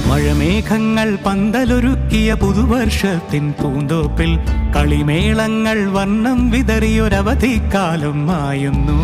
മഴമേഘങ്ങൾ പന്തലൊരുക്കിയ പുതുവർഷത്തിൻ പൂന്തോപ്പിൽ കളിമേളങ്ങൾ വർണ്ണം വിതറിയൊരവധിക്കാലം മായുന്നു.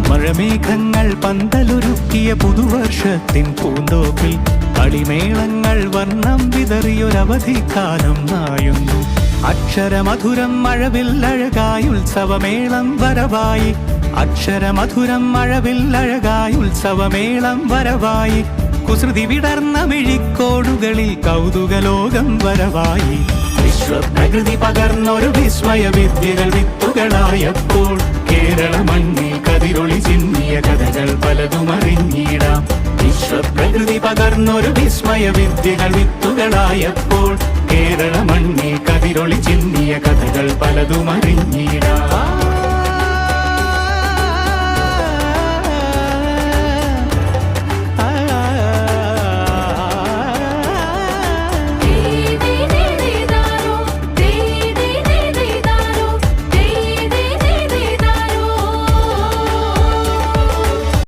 മഴമേഘങ്ങൾ പന്തലൊരുക്കിയ പുതുവർഷത്തിൻ പൂന്തോപ്പിൽ കളിമേളങ്ങൾ വർണ്ണം വിതറിയൊരവധിക്കാലം മായുന്നു. അക്ഷരമധുരം മഴവില്ലഴകായി ഉത്സവമേളം വരവായി, അക്ഷരമധുരം മഴവില്ലഴകായി ഉത്സവമേളം വരവായി, കുസൃതി വിടർന്ന മിഴിക്കോടുകളിൽ കൗതുകലോകം വരവായി. വിശ്വപ്രകൃതി പകർന്നൊരു വിസ്മയ വിദ്യകൾ വിത്തുകളായപ്പോൾ കേരള മണ്ണിൽ കതിരൊളി ചിന്നിയ കഥകൾ പലതും അറിഞ്ഞിടാം. വിശ്വപ്രകൃതി പകർന്നൊരു വിസ്മയ വിദ്യകൾ വിത്തുകളായപ്പോൾ കേരള മണ്ണിൽ കതിരൊളി ചിന്നിയ കഥകൾ പലതും അറിഞ്ഞിടാം.